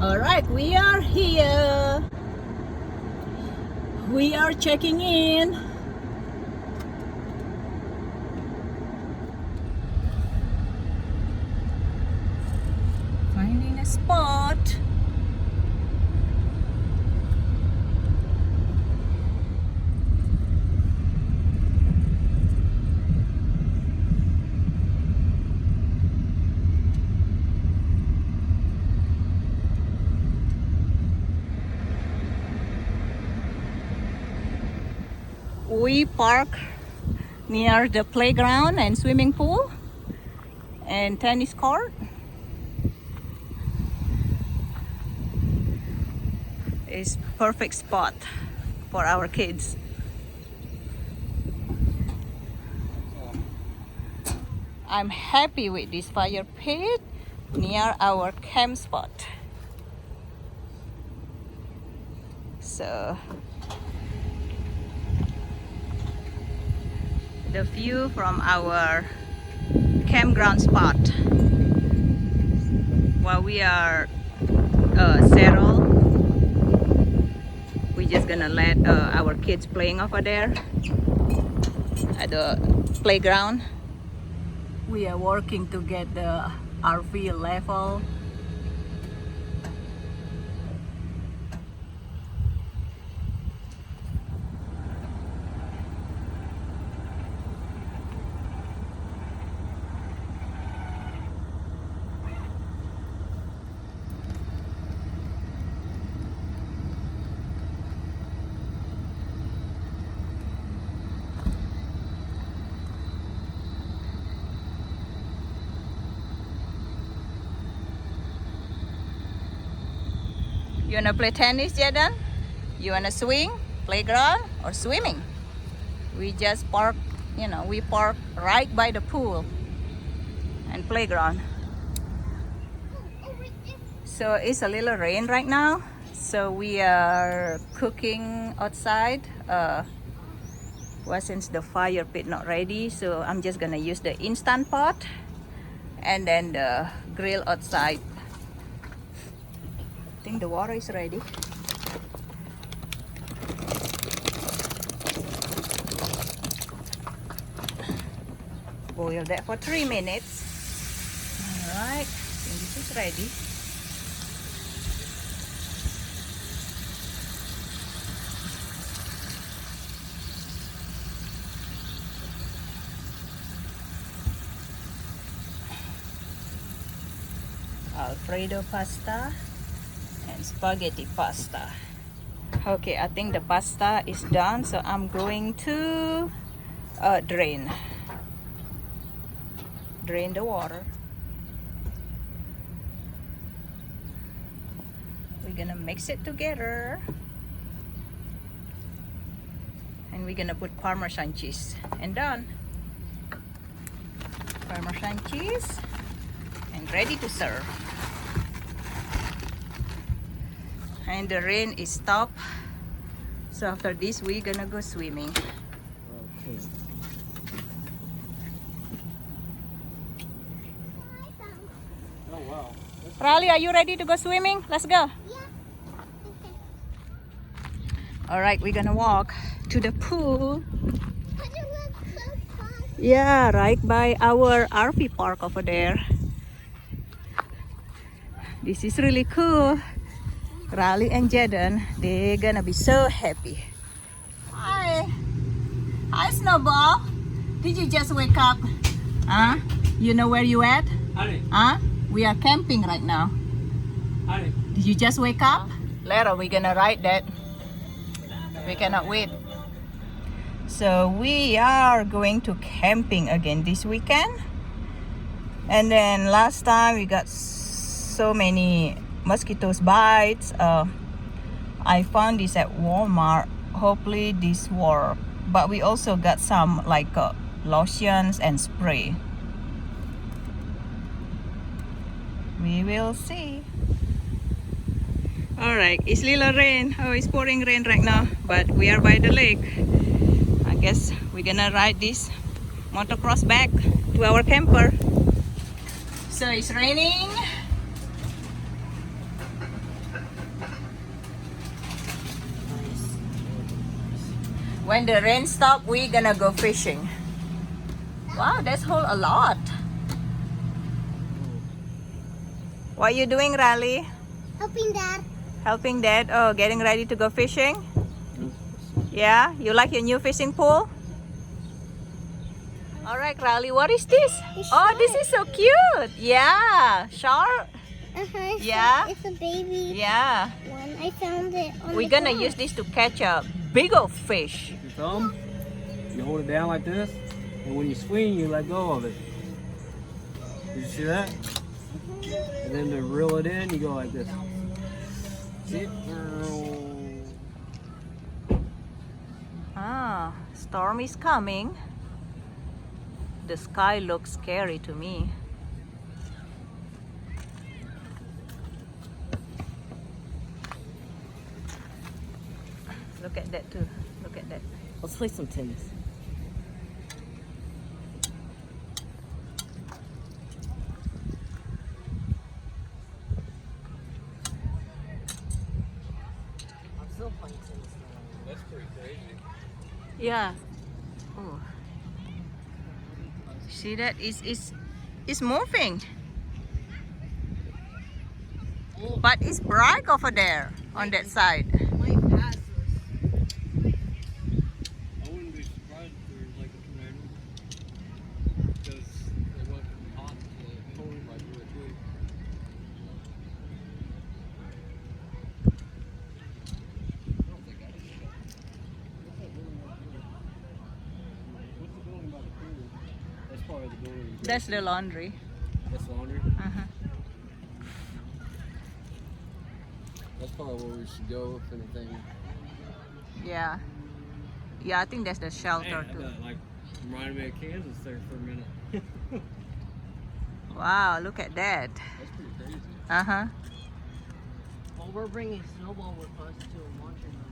All right, we are here. We are checking in. Finding a spot. We park near the playground and swimming pool and tennis court. It's perfect spot for our kids. I'm happy with this fire pit near our camp spot. So the view from our campground spot while we are settled, we're just gonna let our kids playing over there at the playground. We are working to get the RV level. You wanna play tennis, Jaden? You wanna swing, playground, or swimming? We just park, we park right by the pool and playground. So it's a little rain right now, so we are cooking outside. Well, since the fire pit not ready, so I'm just gonna use the instant pot and then the grill outside. I think the water is ready. Boil that for 3 minutes. Alright, I think this is ready. Alfredo pasta and spaghetti pasta. Okay, I think the pasta is done, so I'm going to drain the water. We're gonna mix it together and we're gonna put Parmesan cheese and done. Parmesan cheese and ready to serve. And the rain is stopped, so after this we're gonna go swimming. Okay. Oh wow. Raleigh, are you ready to go swimming? Let's go. Yeah. All right, we're gonna walk to the pool. But it looks so fun. Yeah, right by our RV park over there. This is really cool. Raleigh and Jaden, they're gonna be so happy. Hi. Hi, Snowball. Did you just wake up? Huh? You know where you at? Huh? We are camping right now. Did you just wake up? Later, we're gonna ride that. We cannot wait. So we are going to camping again this weekend. And then last time we got so many mosquitoes bites. I found this at Walmart. Hopefully this works. But we also got some like lotions and spray. We will see. All right, it's little rain. Oh, it's pouring rain right now, but we are by the lake. I guess we're gonna ride this motocross back to our camper. So it's raining. When the rain stop, we're gonna go fishing. Wow, that's whole a lot. What are you doing, Riley? Helping Dad. Helping Dad? Oh, getting ready to go fishing? Yeah? You like your new fishing pool? Alright, Riley, what is this? It's Oh, this shark. is so cute! Yeah! Shark? Yeah? It's a baby Yeah. one. I found it on We're the gonna ground. use this to catch a big old fish. Your thumb, you hold it down like this, and when you swing, you let go of it. Did you see that? And then to reel it in, you go like this. See it? Ah, storm is coming. The sky looks scary to me. Look at that too. Look at that. Let's play some tennis. I'm still playing tennis now. That's pretty crazy. Yeah. Oh. See that? It's moving. But it's bright over there on that side. My passes. I wouldn't be surprised if there was like a tornado. Because it went from hot to cold like really quick. I don't think I did that. What's the building by the pool? That's probably the building. That's the laundry. That's laundry? Uh-huh. That's probably where we should go if anything. Yeah. Yeah, I think that's the shelter Man, too. that like reminded me of Kansas there for a minute. Wow, look at that. That's pretty crazy. Uh-huh. Well, we're bringing Snowball with us to a laundry room.